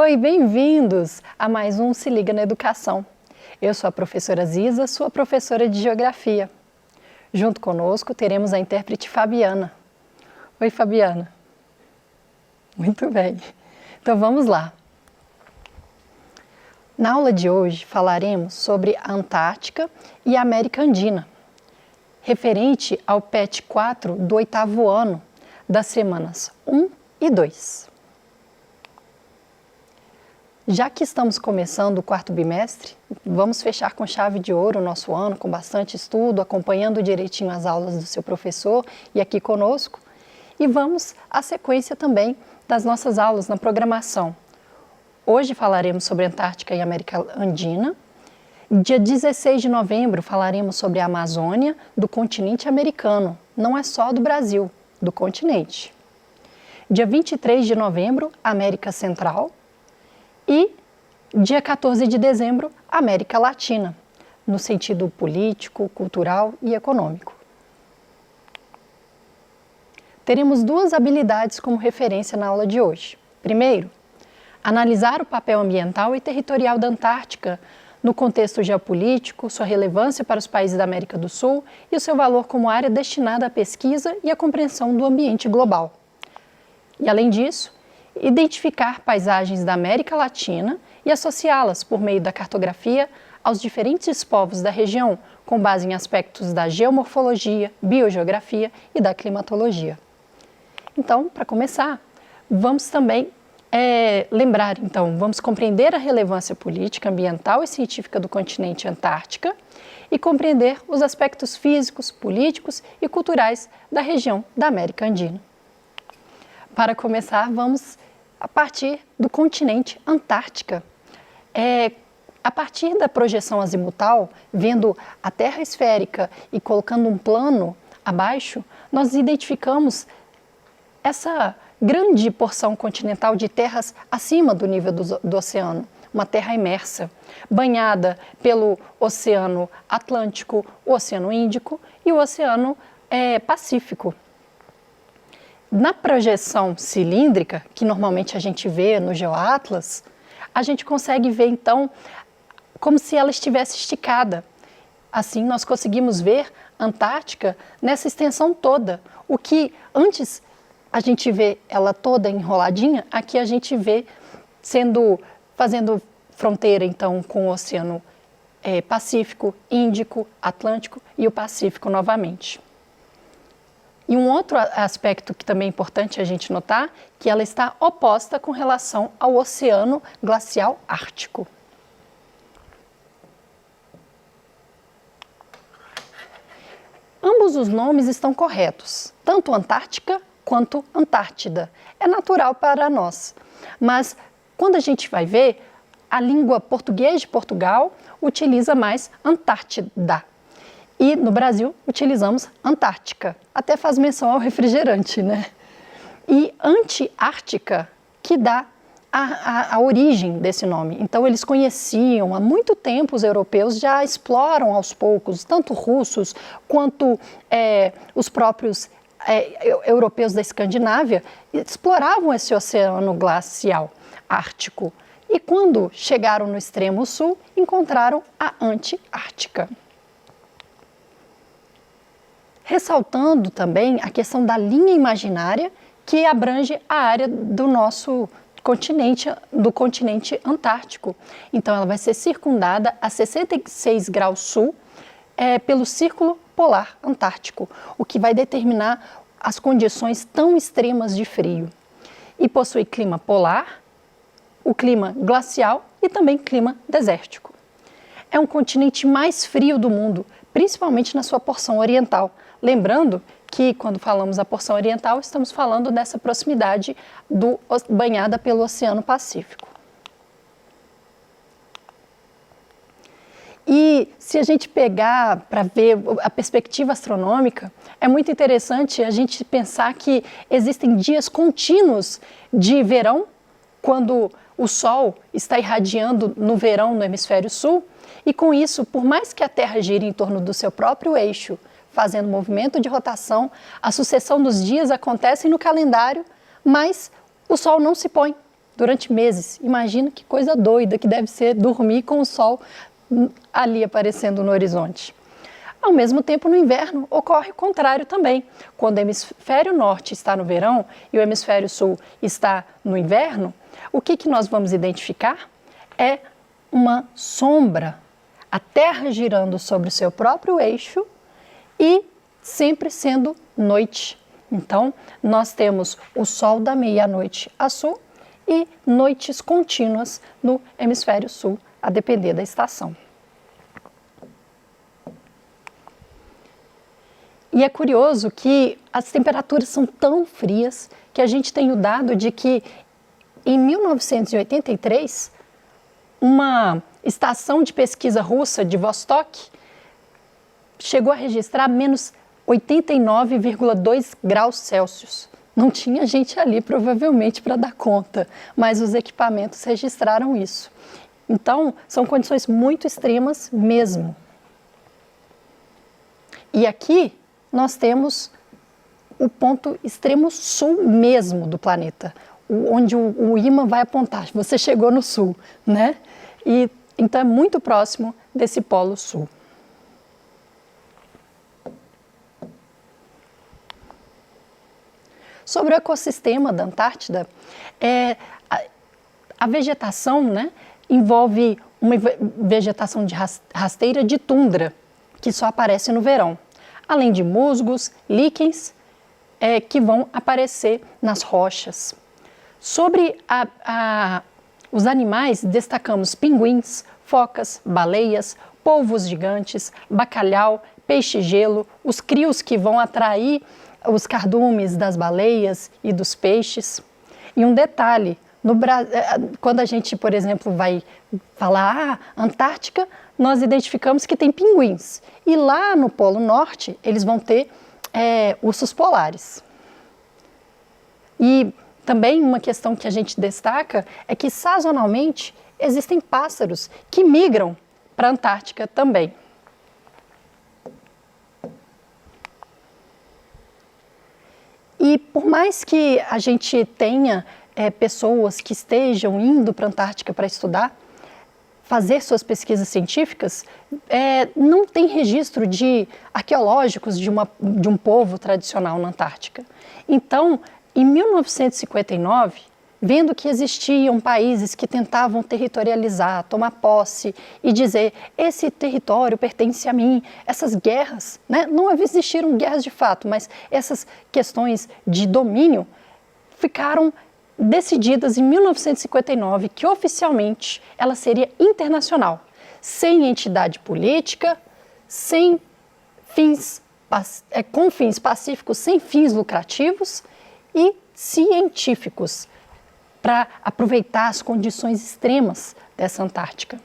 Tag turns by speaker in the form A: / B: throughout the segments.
A: Oi, bem-vindos a mais um Se Liga na Educação. Eu sou a professora Ziza, sua professora de Geografia. Junto conosco teremos a intérprete Fabiana. Oi, Fabiana. Muito bem. Então vamos lá. Na aula de hoje falaremos sobre a Antártica e a América Andina, referente ao PET 4 do 8º ano, das semanas 1 e 2. Já que estamos começando o 4º bimestre, vamos fechar com chave de ouro o nosso ano, com bastante estudo, acompanhando direitinho as aulas do seu professor e aqui conosco. E vamos à sequência também das nossas aulas na programação. Hoje falaremos sobre a Antártica e a América Andina. Dia 16 de novembro falaremos sobre a Amazônia do continente americano, não é só do Brasil, do continente. Dia 23 de novembro, América Central. E dia 14 de dezembro, América Latina, no sentido político, cultural e econômico. Teremos duas habilidades como referência na aula de hoje. Primeiro, analisar o papel ambiental e territorial da Antártica no contexto geopolítico, sua relevância para os países da América do Sul e o seu valor como área destinada à pesquisa e à compreensão do ambiente global. E, além disso, identificar paisagens da América Latina e associá-las por meio da cartografia aos diferentes povos da região, com base em aspectos da geomorfologia, biogeografia e da climatologia. Então, para começar, vamos também vamos compreender a relevância política, ambiental e científica do continente Antártica e compreender os aspectos físicos, políticos e culturais da região da América Andina. Para começar, vamos a partir do continente Antártica. A partir da projeção azimutal, vendo a Terra esférica e colocando um plano abaixo, nós identificamos essa grande porção continental de terras acima do nível do oceano, uma terra imersa, banhada pelo Oceano Atlântico, o Oceano Índico e o Oceano Pacífico. Na projeção cilíndrica, que normalmente a gente vê no GeoAtlas, a gente consegue ver então como se ela estivesse esticada. Assim, nós conseguimos ver a Antártica nessa extensão toda. O que antes a gente vê ela toda enroladinha, aqui a gente vê fazendo fronteira então com o Oceano Pacífico, Índico, Atlântico e o Pacífico novamente. E um outro aspecto que também é importante a gente notar, que ela está oposta com relação ao Oceano Glacial Ártico. Ambos os nomes estão corretos, tanto Antártica quanto Antártida. É natural para nós, mas quando a gente vai ver, a língua portuguesa de Portugal utiliza mais Antártida. E no Brasil utilizamos Antártica, até faz menção ao refrigerante, né? E Antiártica, que dá a origem desse nome. Então eles conheciam, há muito tempo os europeus já exploram aos poucos, tanto russos quanto os próprios europeus da Escandinávia, exploravam esse oceano glacial ártico. E quando chegaram no extremo sul, encontraram a Antiártica. Ressaltando também a questão da linha imaginária que abrange a área do nosso continente, do continente Antártico. Então, ela vai ser circundada a 66 graus sul pelo Círculo Polar Antártico, o que vai determinar as condições tão extremas de frio. E possui clima polar, o clima glacial e também clima desértico. É um continente mais frio do mundo, principalmente na sua porção oriental. Lembrando que, quando falamos da porção oriental, estamos falando dessa proximidade banhada pelo Oceano Pacífico. E se a gente pegar para ver a perspectiva astronômica, é muito interessante a gente pensar que existem dias contínuos de verão, quando o Sol está irradiando no verão no hemisfério sul, e com isso, por mais que a Terra gire em torno do seu próprio eixo, fazendo movimento de rotação, a sucessão dos dias acontece no calendário, mas o Sol não se põe. durante meses. Imagina que coisa doida que deve ser dormir com o sol ali aparecendo no horizonte. Ao mesmo tempo, no inverno, ocorre o contrário também. Quando o hemisfério norte está no verão e o hemisfério sul está no inverno, o que nós vamos identificar? É uma sombra, a Terra girando sobre o seu próprio eixo e sempre sendo noite. Então, nós temos o sol da meia-noite a sul e noites contínuas no hemisfério sul, a depender da estação. E é curioso que as temperaturas são tão frias que a gente tem o dado de que em 1983, uma estação de pesquisa russa de Vostok chegou a registrar menos 89,2 graus Celsius. Não tinha gente ali, provavelmente, para dar conta, mas os equipamentos registraram isso. Então, são condições muito extremas mesmo. E aqui nós temos o ponto extremo sul mesmo do planeta, onde o ímã vai apontar. Você chegou no sul, né? E então é muito próximo desse polo sul. Sobre o ecossistema da Antártida, a vegetação, né, envolve uma vegetação de rasteira de tundra, que só aparece no verão, além de musgos, líquens, que vão aparecer nas rochas. Sobre os animais, destacamos pinguins, focas, baleias, polvos gigantes, bacalhau, peixe-gelo, os crios que vão atrair os cardumes das baleias e dos peixes. E um detalhe, quando a gente, por exemplo, vai falar Antártica, nós identificamos que tem pinguins. E lá no Polo Norte, eles vão ter ursos polares. E também uma questão que a gente destaca é que, sazonalmente, existem pássaros que migram para a Antártica também. E por mais que a gente tenha pessoas que estejam indo para a Antártica para estudar, fazer suas pesquisas científicas, não tem registro de arqueológicos de um povo tradicional na Antártica. Então, em 1959, vendo que existiam países que tentavam territorializar, tomar posse e dizer esse território pertence a mim, essas guerras, né? Não existiram guerras de fato, mas essas questões de domínio ficaram decididas em 1959 que oficialmente ela seria internacional, sem entidade política, sem fins, com fins pacíficos, sem fins lucrativos e científicos, para aproveitar as condições extremas dessa Antártica.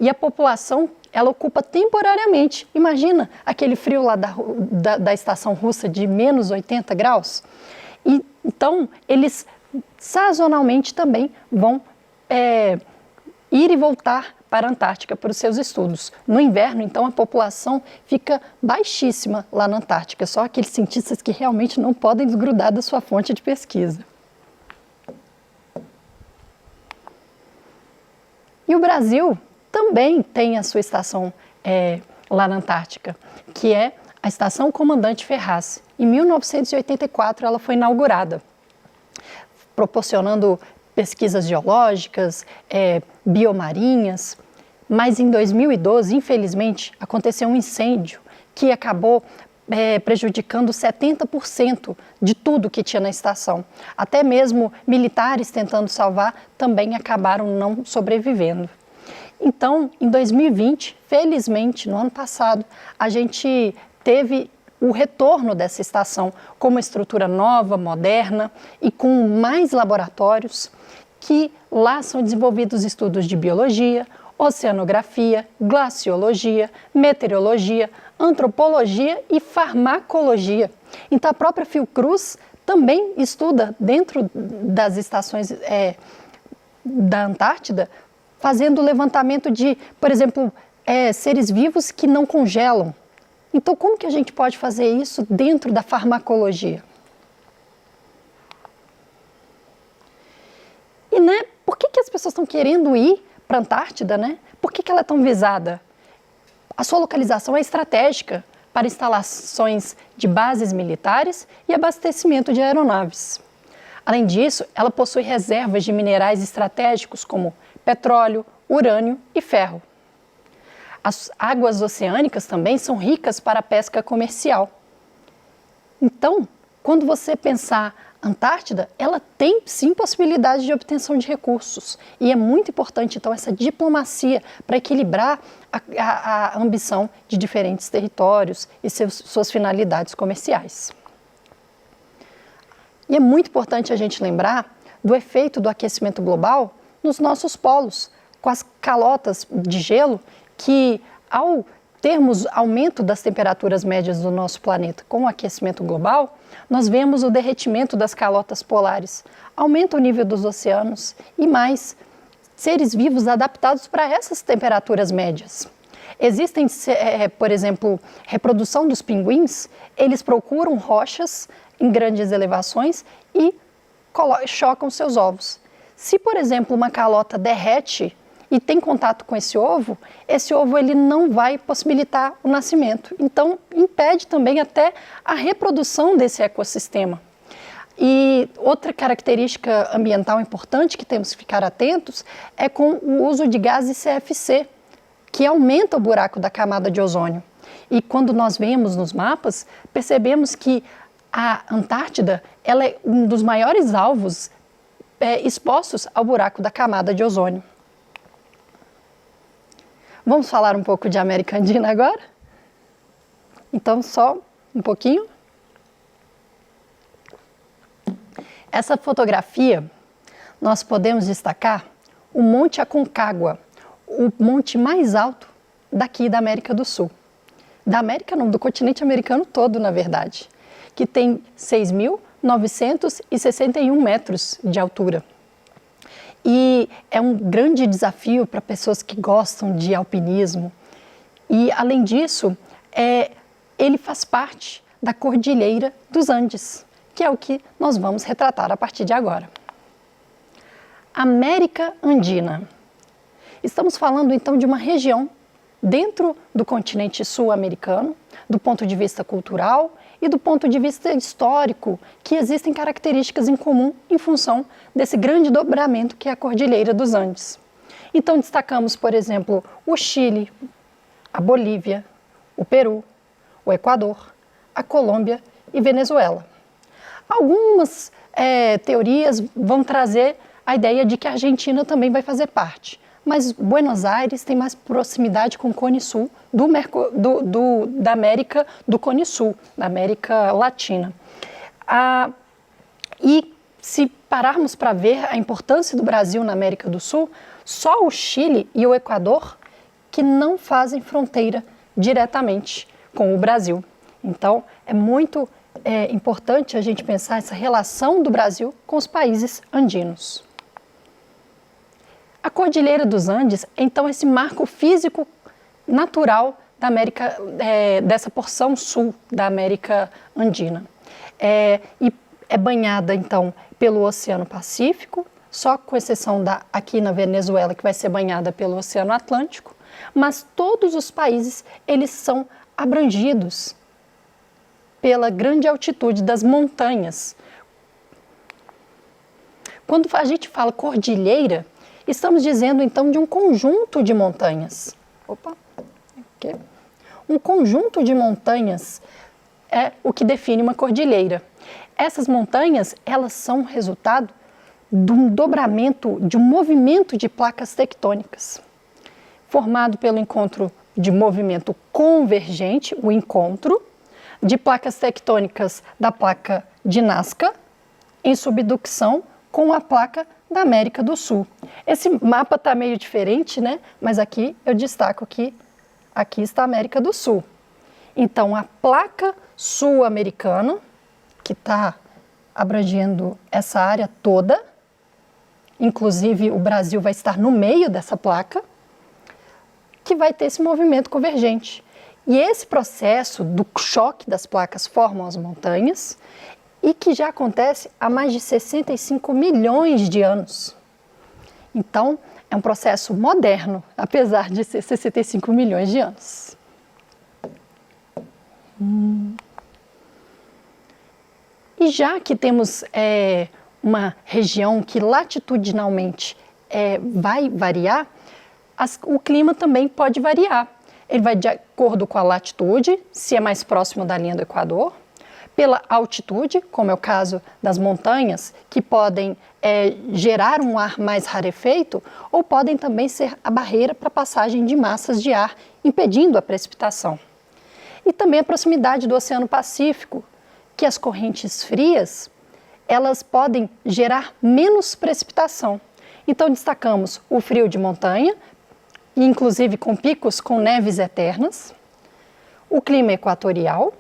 A: E a população, ela ocupa temporariamente, imagina aquele frio lá da estação russa de menos 80 graus. E, então, eles sazonalmente também vão ir e voltar para a Antártica para os seus estudos. No inverno, então, a população fica baixíssima lá na Antártica, só aqueles cientistas que realmente não podem desgrudar da sua fonte de pesquisa. E o Brasil também tem a sua estação lá na Antártica, que é a Estação Comandante Ferraz. Em 1984, ela foi inaugurada, proporcionando pesquisas geológicas, biomarinhas, mas em 2012, infelizmente, aconteceu um incêndio que acabou prejudicando 70% de tudo que tinha na estação. Até mesmo militares tentando salvar também acabaram não sobrevivendo. Então, em 2020, felizmente, no ano passado, a gente teve o retorno dessa estação com uma estrutura nova, moderna e com mais laboratórios, que lá são desenvolvidos estudos de biologia, oceanografia, glaciologia, meteorologia, antropologia e farmacologia. Então, a própria Fiocruz também estuda dentro das estações da Antártida, fazendo levantamento de, por exemplo, seres vivos que não congelam. Então, como que a gente pode fazer isso dentro da farmacologia? E E, né, por que as pessoas estão querendo ir para a Antártida, né? Por que ela é tão visada? A sua localização é estratégica para instalações de bases militares e abastecimento de aeronaves. Além disso, ela possui reservas de minerais estratégicos como petróleo, urânio e ferro. As águas oceânicas também são ricas para a pesca comercial. Então, quando você pensar Antártida, ela tem sim possibilidade de obtenção de recursos e é muito importante então essa diplomacia para equilibrar a ambição de diferentes territórios e suas finalidades comerciais. E é muito importante a gente lembrar do efeito do aquecimento global nos nossos polos, com as calotas de gelo que, ao termos aumento das temperaturas médias do nosso planeta com o aquecimento global, nós vemos o derretimento das calotas polares, aumenta o nível dos oceanos e mais seres vivos adaptados para essas temperaturas médias. Existem, por exemplo, reprodução dos pinguins, eles procuram rochas em grandes elevações e chocam seus ovos. Se, por exemplo, uma calota derrete e tem contato com esse ovo ele não vai possibilitar o nascimento. Então, impede também até a reprodução desse ecossistema. E outra característica ambiental importante que temos que ficar atentos é com o uso de gases CFC, que aumenta o buraco da camada de ozônio. E quando nós vemos nos mapas, percebemos que a Antártida ela é um dos maiores alvos expostos ao buraco da camada de ozônio. Vamos falar um pouco de América Andina agora? Então, só um pouquinho. Essa fotografia, nós podemos destacar o Monte Aconcagua, o monte mais alto daqui da América do Sul. Da América não, do continente americano todo, na verdade, que tem 6.961 metros de altura. E é um grande desafio para pessoas que gostam de alpinismo. E, além disso, ele faz parte da Cordilheira dos Andes, que é o que nós vamos retratar a partir de agora. América Andina. Estamos falando, então, de uma região dentro do continente sul-americano, do ponto de vista cultural e do ponto de vista histórico, que existem características em comum em função desse grande dobramento que é a Cordilheira dos Andes. Então, destacamos, por exemplo, o Chile, a Bolívia, o Peru, o Equador, a Colômbia e Venezuela. Algumas teorias vão trazer a ideia de que a Argentina também vai fazer parte, mas Buenos Aires tem mais proximidade com o Cone Sul da América do Cone Sul, da América Latina. E se pararmos para ver a importância do Brasil na América do Sul, só o Chile e o Equador que não fazem fronteira diretamente com o Brasil. Então, é muito importante a gente pensar essa relação do Brasil com os países andinos. A Cordilheira dos Andes, então, esse marco físico natural da América, dessa porção sul da América Andina. E é banhada, então, pelo Oceano Pacífico, só com exceção aqui na Venezuela, que vai ser banhada pelo Oceano Atlântico, mas todos os países, eles são abrangidos pela grande altitude das montanhas. Quando a gente fala cordilheira, estamos dizendo, então, de um conjunto de montanhas. Um conjunto de montanhas é o que define uma cordilheira. Essas montanhas, elas são resultado de um dobramento, de um movimento de placas tectônicas, formado pelo encontro de movimento convergente, o encontro de placas tectônicas da placa de Nazca, em subducção com a placa da América do Sul. Esse mapa está meio diferente, né? Mas aqui eu destaco que aqui está a América do Sul. Então, a placa sul-americana, que está abrangendo essa área toda, inclusive o Brasil vai estar no meio dessa placa, que vai ter esse movimento convergente. E esse processo do choque das placas formam as montanhas e que já acontece há mais de 65 milhões de anos. Então, é um processo moderno, apesar de ser 65 milhões de anos. E já que temos uma região que latitudinalmente vai variar, o clima também pode variar. Ele vai de acordo com a latitude, se é mais próximo da linha do Equador, pela altitude, como é o caso das montanhas, que podem gerar um ar mais rarefeito, ou podem também ser a barreira para a passagem de massas de ar, impedindo a precipitação. E também a proximidade do Oceano Pacífico, que as correntes frias, elas podem gerar menos precipitação. Então destacamos o frio de montanha, inclusive com picos com neves eternas, o clima equatorial,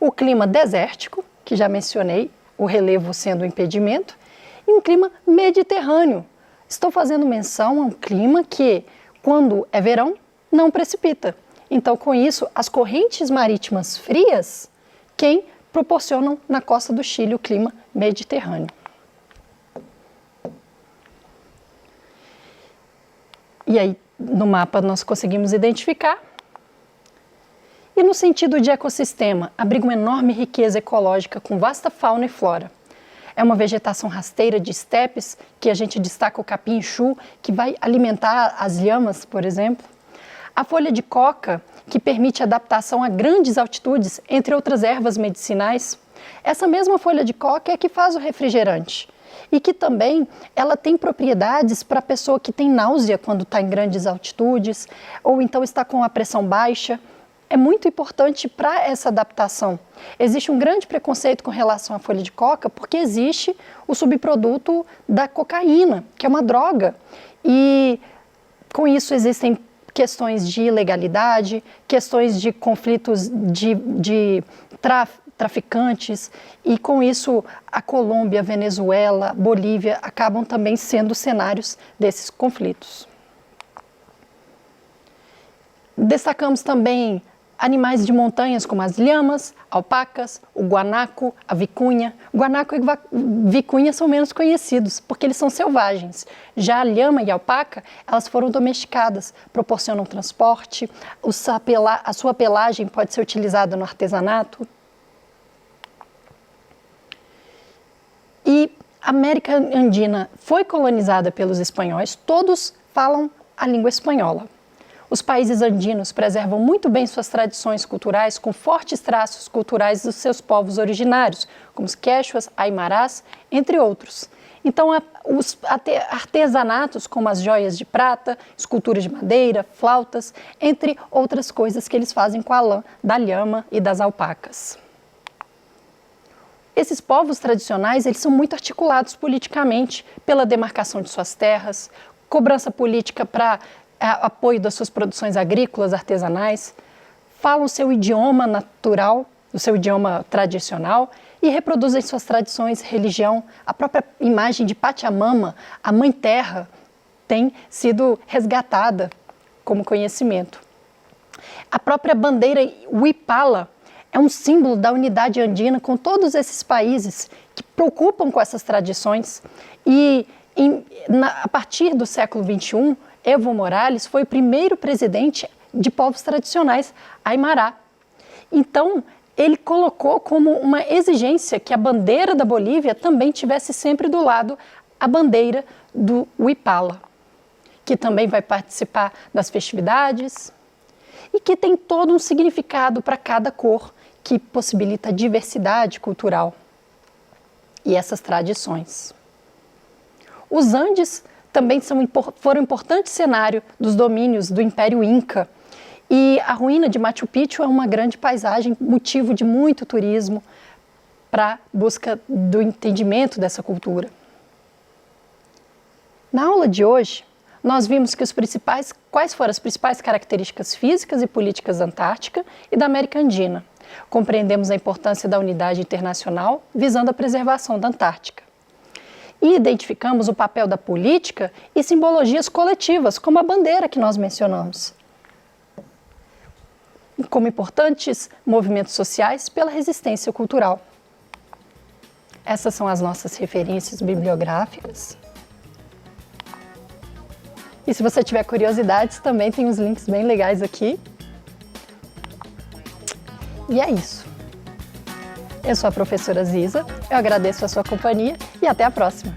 A: o clima desértico, que já mencionei, o relevo sendo um impedimento, e um clima mediterrâneo. Estou fazendo menção a um clima que, quando é verão, não precipita. Então, com isso, as correntes marítimas frias, quem proporcionam na costa do Chile o clima mediterrâneo. E aí, no mapa, nós conseguimos identificar. E no sentido de ecossistema, abriga uma enorme riqueza ecológica com vasta fauna e flora. É uma vegetação rasteira de estepes, que a gente destaca o capim-chu, que vai alimentar as lhamas, por exemplo. A folha de coca, que permite adaptação a grandes altitudes, entre outras ervas medicinais. Essa mesma folha de coca é que faz o refrigerante. E que também ela tem propriedades para a pessoa que tem náusea quando está em grandes altitudes, ou então está com a pressão baixa. É muito importante para essa adaptação. Existe um grande preconceito com relação à folha de coca, porque existe o subproduto da cocaína, que é uma droga. E com isso existem questões de ilegalidade, questões de conflitos de traficantes, e com isso a Colômbia, Venezuela, Bolívia acabam também sendo cenários desses conflitos. Destacamos também animais de montanhas como as lhamas, alpacas, o guanaco, a vicunha. Guanaco e vicunha são menos conhecidos, porque eles são selvagens. Já a lhama e a alpaca, elas foram domesticadas, proporcionam transporte, a sua pelagem pode ser utilizada no artesanato. E a América Andina foi colonizada pelos espanhóis, todos falam a língua espanhola. Os países andinos preservam muito bem suas tradições culturais com fortes traços culturais dos seus povos originários, como os quechuas, aimarás, entre outros. Então, os artesanatos como as joias de prata, esculturas de madeira, flautas, entre outras coisas que eles fazem com a lã da lhama e das alpacas. Esses povos tradicionais, eles são muito articulados politicamente pela demarcação de suas terras, cobrança política para apoio das suas produções agrícolas, artesanais, falam o seu idioma natural, o seu idioma tradicional e reproduzem suas tradições, religião. A própria imagem de Pachamama, a Mãe Terra, tem sido resgatada como conhecimento. A própria bandeira Huipala é um símbolo da unidade andina com todos esses países que preocupam com essas tradições e a partir do século XXI, Evo Morales foi o primeiro presidente de povos tradicionais, Aimará. Então, ele colocou como uma exigência que a bandeira da Bolívia também tivesse sempre do lado a bandeira do Huipala, que também vai participar das festividades e que tem todo um significado para cada cor, que possibilita a diversidade cultural e essas tradições. Os Andes também foram um importante cenário dos domínios do Império Inca. E a ruína de Machu Picchu é uma grande paisagem, motivo de muito turismo para busca do entendimento dessa cultura. Na aula de hoje, nós vimos que quais foram as principais características físicas e políticas da Antártica e da América Andina. Compreendemos a importância da unidade internacional visando a preservação da Antártica. E identificamos o papel da política e simbologias coletivas, como a bandeira que nós mencionamos, como importantes movimentos sociais pela resistência cultural. Essas são as nossas referências bibliográficas. E se você tiver curiosidades, também tem uns links bem legais aqui. E é isso. Eu sou a professora Ziza, eu agradeço a sua companhia e até a próxima!